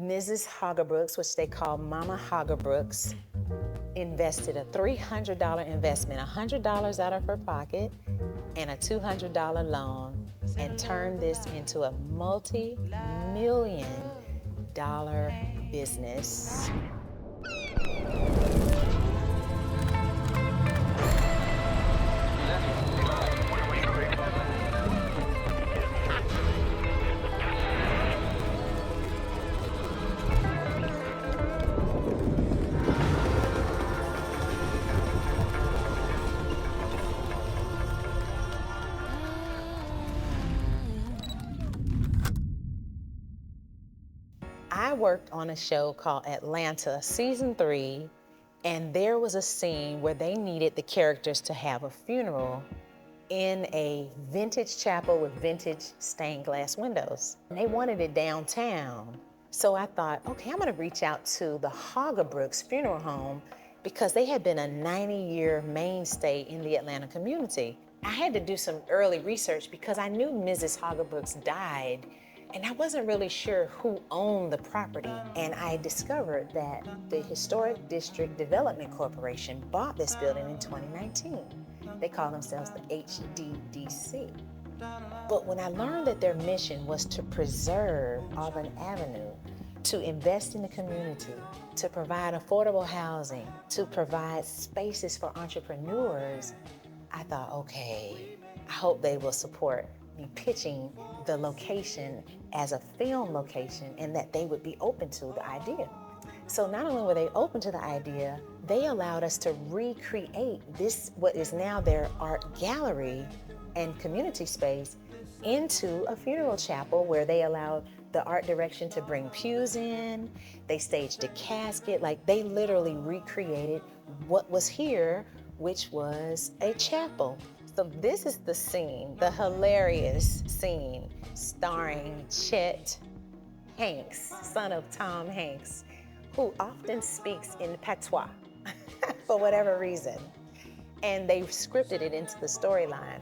Mrs. Hoggerbrooks, which they call Mama Hoggerbrooks, invested a $300 investment, $100 out of her pocket, and a $200 loan, and turned this into a multi-million dollar business. I worked on a show called Atlanta, season 3, and there was a scene where they needed the characters to have a funeral in a vintage chapel with vintage stained glass windows. And they wanted it downtown. So I thought, okay, I'm gonna reach out to the Hoggerbrooks Funeral Home because they had been a 90-year mainstay in the Atlanta community. I had to do some early research because I knew Mrs. Hoggerbrooks died, and I wasn't really sure who owned the property. And I discovered that the Historic District Development Corporation bought this building in 2019. They call themselves the HDDC. But when I learned that their mission was to preserve Auburn Avenue, to invest in the community, to provide affordable housing, to provide spaces for entrepreneurs, I thought, okay, I hope they will support me pitching the location as a film location and that they would be open to the idea. So not only were they open to the idea, they allowed us to recreate this, what is now their art gallery and community space, into a funeral chapel where they allowed the art direction to bring pews in. They staged a casket. Like, they literally recreated what was here, which was a chapel. So this is the scene, the hilarious scene, starring Chet Hanks, son of Tom Hanks, who often speaks in patois for whatever reason. And they scripted it into the storyline.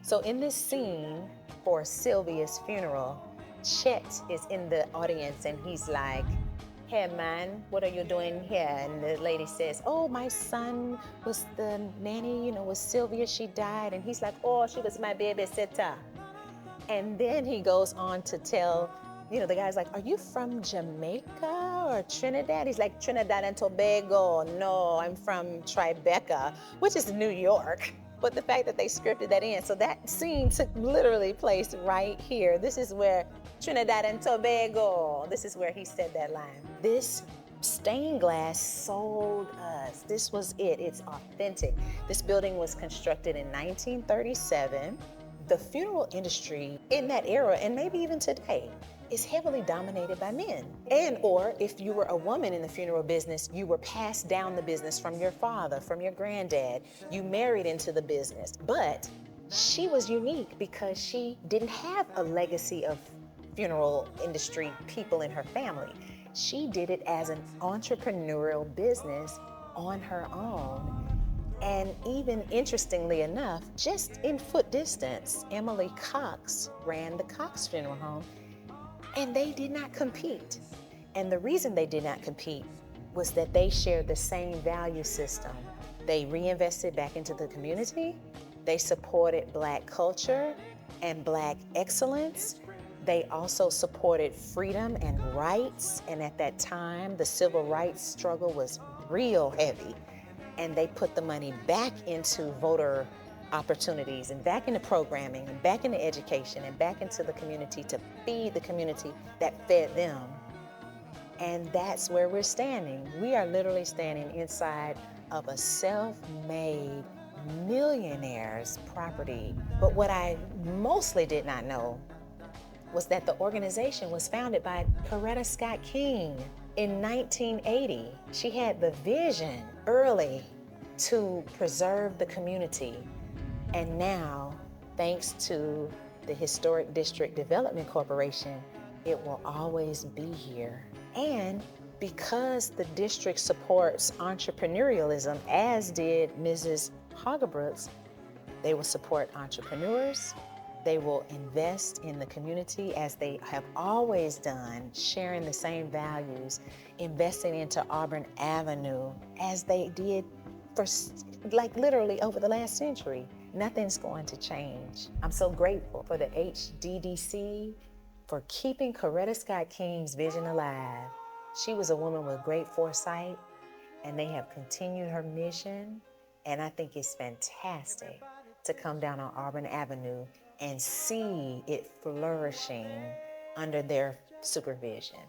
So in this scene for Sylvia's funeral, Chet is in the audience and he's like, "Hey man, what are you doing here?" And the lady says, "Oh, my son was the nanny, with Sylvia, she died." And he's like, "Oh, she was my babysitter." And then he goes on to tell, the guy's like, "Are you from Jamaica or Trinidad?" He's like, "Trinidad and Tobago. No, I'm from Tribeca," which is New York. But the fact that they scripted that in, so that scene took literally place right here. This is where Trinidad and Tobago, this is where he said that line. This stained glass sold us. This was it. It's authentic. This building was constructed in 1937. The funeral industry in that era, and maybe even today, is heavily dominated by men. Or if you were a woman in the funeral business, you were passed down the business from your father, from your granddad. You married into the business. But she was unique because she didn't have a legacy of funeral industry people in her family. She did it as an entrepreneurial business on her own. And even interestingly enough, just in foot distance, Emily Cox ran the Cox Funeral Home, and they did not compete. And the reason they did not compete was that they shared the same value system. They reinvested back into the community. They supported Black culture and Black excellence. They also supported freedom and rights. And at that time, the civil rights struggle was real heavy. And they put the money back into voter opportunities and back into programming and back into education and back into the community to feed the community that fed them. And that's where we're standing. We are literally standing inside of a self-made millionaire's property. But what I mostly did not know was that the organization was founded by Coretta Scott King in 1980. She had the vision early to preserve the community. And now, thanks to the Historic District Development Corporation, it will always be here. And because the district supports entrepreneurialism, as did Mrs. Hoggerbrooks, they will support entrepreneurs, They will invest in the community as they have always done, sharing the same values, investing into Auburn Avenue as they did for like literally over the last century. Nothing's going to change. I'm so grateful for the HDDC for keeping Coretta Scott King's vision alive. She was a woman with great foresight, and they have continued her mission. And I think it's fantastic to come down on Auburn Avenue and see it flourishing under their supervision.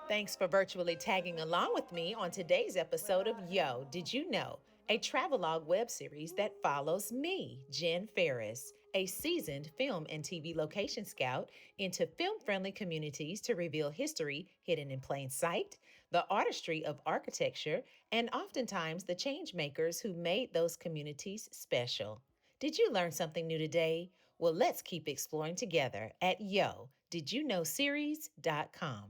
Thanks for virtually tagging along with me on today's episode of Yo, Did You Know? A travelogue web series that follows me, Jen Ferris, a seasoned film and TV location scout into film-friendly communities to reveal history hidden in plain sight, the artistry of architecture, and oftentimes the change makers who made those communities special. Did you learn something new today? Well, let's keep exploring together at YoDidYouKnowSeries.com.